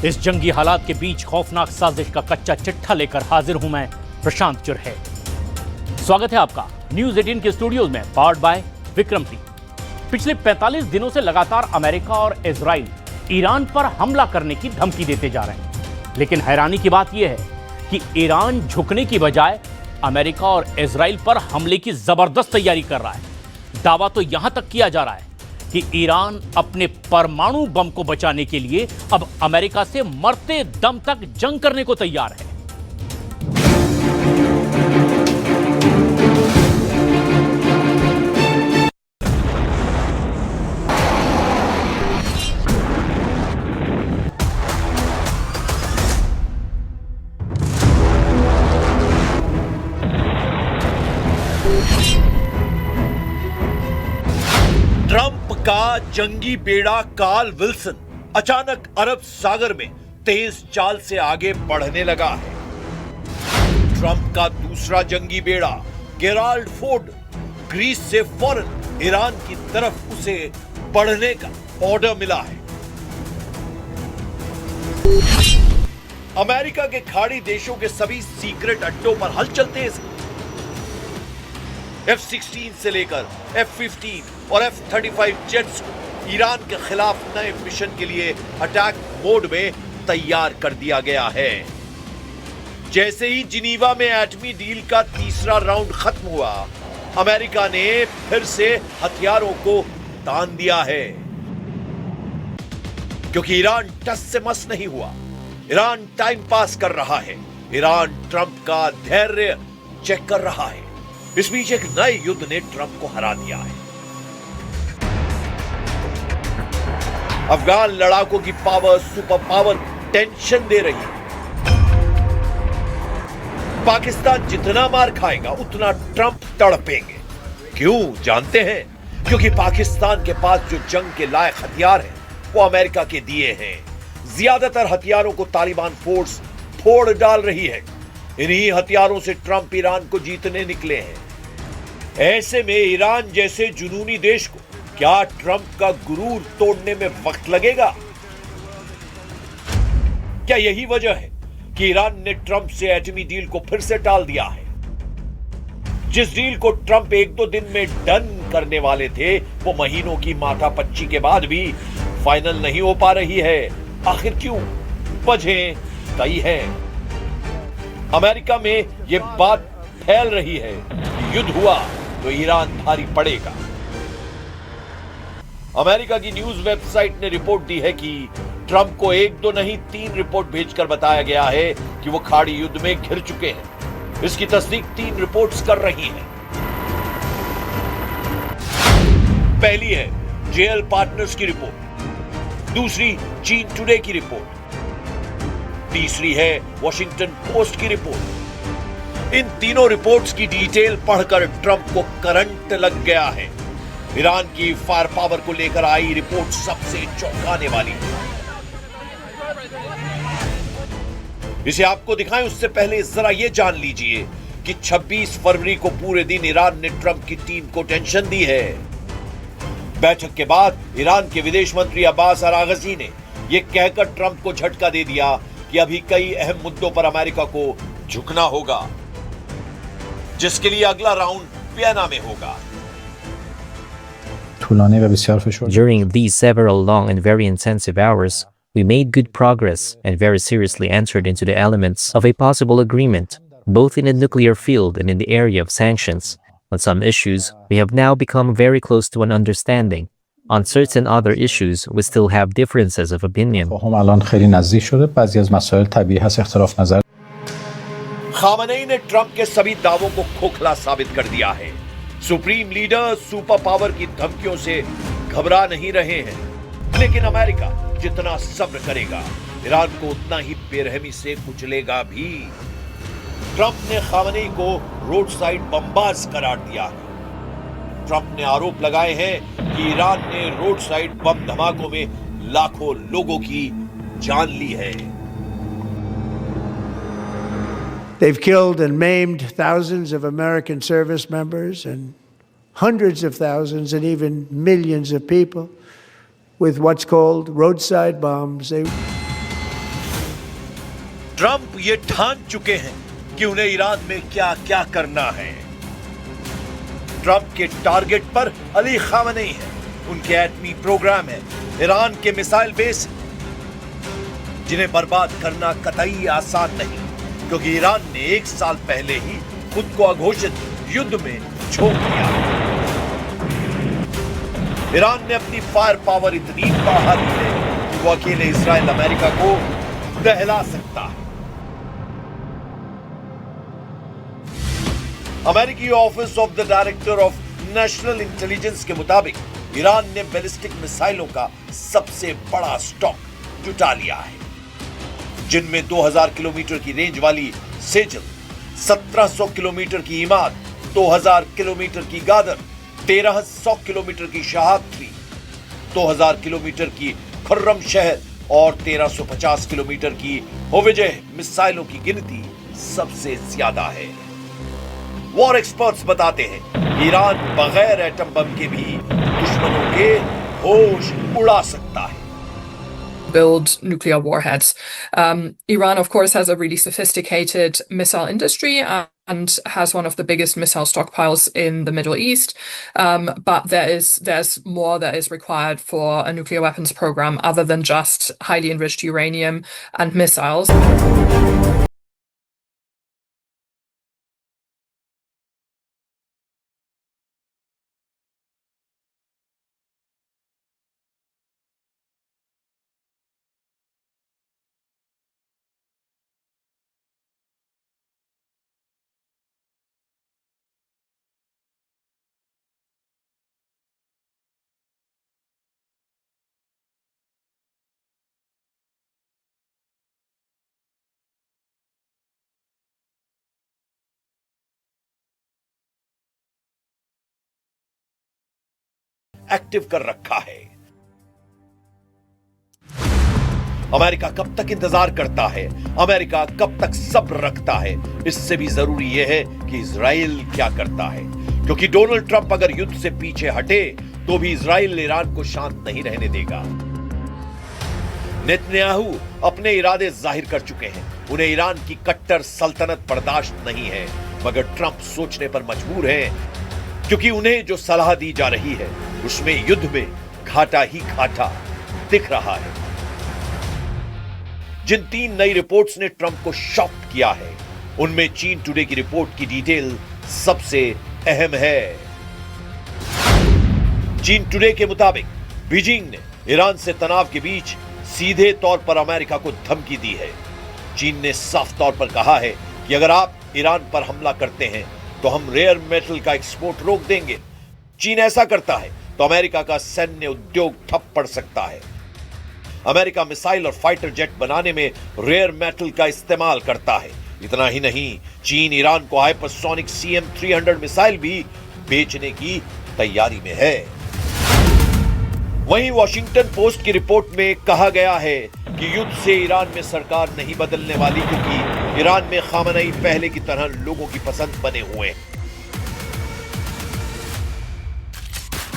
इस जंगी हालात के बीच खौफनाक साजिश का कच्चा चिट्ठा लेकर हाजिर हूं मैं, प्रशांत चुरहे। स्वागत है आपका न्यूज 18 के स्टूडियोज में, पावर्ड बाय विक्रम टी। पिछले 45 दिनों से लगातार अमेरिका और इजराइल ईरान पर हमला करने की धमकी देते जा रहे हैं, लेकिन हैरानी की बात यह है कि ईरान झुकने की बजाय अमेरिका और इजराइल पर हमले की जबरदस्त तैयारी कर रहा है। दावा तो यहां तक किया जा रहा है कि ईरान अपने परमाणु बम को बचाने के लिए अब अमेरिका से मरते दम तक जंग करने को तैयार है। ट्रंप का जंगी बेड़ा कार्ल विल्सन अचानक अरब सागर में तेज चाल से आगे बढ़ने लगा है। ट्रंप का दूसरा जंगी बेड़ा गेराल्ड फोर्ड ग्रीस से फौरन ईरान की तरफ उसे बढ़ने का ऑर्डर मिला है। अमेरिका के खाड़ी देशों के सभी सीक्रेट अड्डों पर हलचल तेज है। F-16 से लेकर F-15 और F-35 जेट्स को ईरान के खिलाफ नए मिशन के लिए अटैक मोड में तैयार कर दिया गया है। जैसे ही जिनीवा में एटमी डील का तीसरा राउंड खत्म हुआ, अमेरिका ने फिर से हथियारों को तान दिया है, क्योंकि ईरान टस से मस नहीं हुआ। ईरान टाइम पास कर रहा है। ईरान ट्रंप का धैर्य चेक कर रहा है। इस बीच एक नए युद्ध ने ट्रंप को हरा दिया है। अफगान लड़ाकों की पावर सुपर पावर टेंशन दे रही है। पाकिस्तान जितना मार खाएगा उतना ट्रंप तड़पेंगे। क्यों जानते हैं? क्योंकि पाकिस्तान के पास जो जंग के लायक हथियार हैं वो अमेरिका के दिए हैं। ज्यादातर हथियारों को तालिबान फोर्स फोड़ डाल रही है। इन्हीं हथियारों से ट्रंप ईरान को जीतने निकले हैं। ऐसे में ईरान जैसे जुनूनी देश को क्या ट्रंप का गुरूर तोड़ने में वक्त लगेगा? क्या यही वजह है कि ईरान ने ट्रंप से एटमी डील को फिर से टाल दिया है? जिस डील को ट्रंप एक दो दिन में डन करने वाले थे, वो महीनों की माथापच्ची के बाद भी फाइनल नहीं हो पा रही है। आखिर क्यों? वजह कई है। अमेरिका में यह बात फैल रही है कि युद्ध हुआ तो ईरान भारी पड़ेगा। अमेरिका की न्यूज वेबसाइट ने रिपोर्ट दी है कि ट्रंप को एक दो नहीं 3 रिपोर्ट भेजकर बताया गया है कि वो खाड़ी युद्ध में घिर चुके हैं। इसकी तस्दीक 3 रिपोर्ट्स कर रही हैं। पहली है जेएल पार्टनर्स की रिपोर्ट, दूसरी चीन टुडे की रिपोर्ट, तीसरी है वॉशिंगटन पोस्ट की रिपोर्ट। इन तीनों रिपोर्ट्स की डिटेल पढ़कर ट्रंप को करंट लग गया है। ईरान की फायर पावर को लेकर आई रिपोर्ट सबसे चौंकाने वाली है। इसे आपको दिखाएं उससे पहले जरा यह जान लीजिए कि 26 फरवरी को पूरे दिन ईरान ने ट्रंप की टीम को टेंशन दी है। बैठक के बाद ईरान के विदेश मंत्री अब्बास अरागची ने यह कहकर ट्रंप को झटका दे दिया कि अभी कई अहम मुद्दों पर अमेरिका को झुकना होगा, जिसके लिए अगला राउंड वियना में होगा। During these several long and very intensive hours, we made good progress and very seriously entered into the elements of a possible agreement, both in the nuclear field and in the area of sanctions. On some issues, we have now become very close to an understanding. On certain other issues, we still have differences of opinion. Khamenei ने Trump के सभी दावों को खोखला साबित कर दिया है। सुप्रीम लीडर सुपर पावर की धमकियों से घबरा नहीं रहे हैं, लेकिन अमेरिका जितना सब्र करेगा, ईरान को उतना ही बेरहमी से कुचलेगा भी। ट्रंप ने खामनेई को रोड साइड बमबाज करार दिया है। ट्रंप ने आरोप लगाए हैं कि ईरान ने रोड साइड बम धमाकों में लाखों लोगों की जान ली है। They've killed and maimed thousands of American service members and hundreds of thousands and even millions of people with what's called roadside bombs. Trump ये ठान चुके हैं कि उन्हें ईरान में क्या क्या करना है। ट्रंप के टारगेट पर अली खामनेई है, उनके एटमी प्रोग्राम है, ईरान के मिसाइल बेस, जिन्हें बर्बाद करना कतई आसान नहीं, क्योंकि ईरान ने 1 साल पहले ही खुद को अघोषित युद्ध में झोंक दिया। ईरान ने अपनी फायर पावर इतनी बढ़ा दी है कि वो अकेले इजराइल अमेरिका को दहला सकता है। अमेरिकी office of the director of national intelligence के मुताबिक ईरान ने बैलिस्टिक मिसाइलों का सबसे बड़ा स्टॉक जुटा लिया है, जिनमें 2000 किलोमीटर की रेंज वाली सेजल, 1700 किलोमीटर की इमाद, 2000 किलोमीटर की गादर, 1300 किलोमीटर की शहादरी, 2000 किलोमीटर की खुर्रम शहर और 1350 किलोमीटर की होविजेह मिसाइलों की गिनती सबसे ज्यादा है। वॉर एक्सपर्ट्स बताते हैं ईरान बगैर एटम बम के भी दुश्मनों के होश उड़ा सकता है। Build nuclear warheads. Iran, of course, has a really sophisticated missile industry and has one of the biggest missile stockpiles in the Middle East. But there's more that is required for a nuclear weapons program other than just highly enriched uranium and missiles. Active कर रखा है। America कब तक इंतजार करता है, America कब तक सब्र रखता है, इससे भी जरूरी यह है कि इजराइल क्या करता है, क्योंकि डोनाल्ड ट्रंप अगर युद्ध से पीछे हटे तो भी इजराइल ईरान को शांत नहीं रहने देगा। नेतन्याहू अपने इरादे जाहिर कर चुके हैं, उन्हें ईरान की कट्टर सल्तनत बर्दाश्त नहीं है, मगर ट्रंप सोचने पर मजबूर है, क्योंकि उन्हें जो सलाह दी जा रही है उसमें युद्ध में घाटा ही घाटा दिख रहा है। जिन 3 नई रिपोर्ट्स ने ट्रंप को शॉक किया है, उनमें चीन टुडे की रिपोर्ट की डिटेल सबसे अहम है। चीन टुडे के मुताबिक बीजिंग ने ईरान से तनाव के बीच सीधे तौर पर अमेरिका को धमकी दी है। चीन ने साफ तौर पर कहा है कि अगर आप ईरान पर हमला करते हैं तो हम रेयर मेटल का एक्सपोर्ट रोक देंगे। चीन ऐसा करता है तो अमेरिका का सैन्य उद्योग ठप पड़ सकता है। अमेरिका मिसाइल और फाइटर जेट बनाने में रेयर मेटल का इस्तेमाल करता है। इतना ही नहीं, चीन ईरान को हाइपरसोनिक CM-300 मिसाइल भी बेचने की तैयारी में है। वहीं वॉशिंगटन पोस्ट की रिपोर्ट में कहा गया है कि युद्ध से ईरान में सरकार नहीं बदलने वाली, क्योंकि ईरान में खामनेई पहले की तरह लोगों की पसंद बने हुए हैं।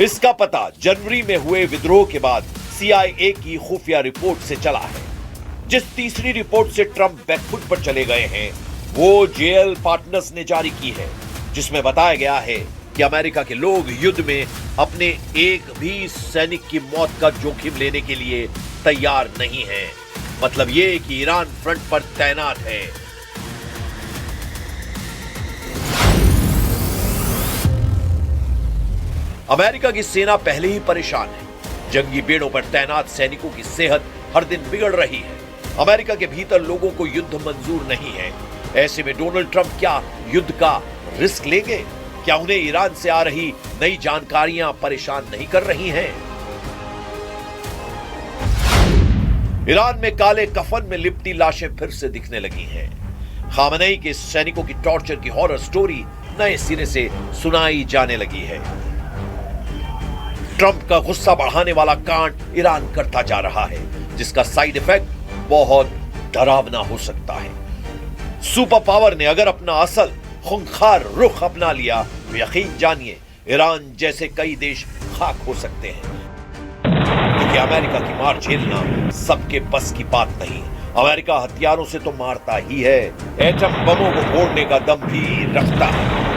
इसका पता जनवरी में हुए विद्रोह के बाद CIA की खुफिया रिपोर्ट से चला है। जिस तीसरी रिपोर्ट से ट्रंप बैकफुट पर चले गए हैं, वो JL पार्टनर्स ने जारी की है, जिसमें बताया गया है कि अमेरिका के लोग युद्ध में अपने एक भी सैनिक की मौत का जोखिम लेने के लिए तैयार नहीं हैं। मतलब ये कि ईरान फ्रंट पर तैनात है। अमेरिका की सेना पहले ही परेशान है। जंगी बेड़ों पर तैनात सैनिकों की सेहत हर दिन बिगड़ रही है। अमेरिका के भीतर लोगों को युद्ध मंजूर नहीं है। ऐसे में डोनाल्ड ट्रंप क्या युद्ध का रिस्क लेंगे? क्या उन्हें ईरान से आ रही नई जानकारियां परेशान नहीं कर रही हैं? ईरान में काले कफन में लिपटी लाशें फिर से दिखने लगी हैं। खामनेई के सैनिकों की टॉर्चर की हॉरर स्टोरी नए सिरे से सुनाई जाने लगी है। ट्रंप का गुस्सा बढ़ाने वाला कांड ईरान करता जा रहा है, जिसका साइड इफेक्ट बहुत डरावना हो सकता है। सुपर पावर ने अगर अपना असल खूंखार रुख अपना लिया तो यकीन जानिए ईरान जैसे कई देश खाक हो सकते हैं, क्योंकि अमेरिका की मार झेलना सबके बस की बात नहीं। अमेरिका हथियारों से तो मारता ही है, एटम बमों को फोड़ने का दम भी रखता है।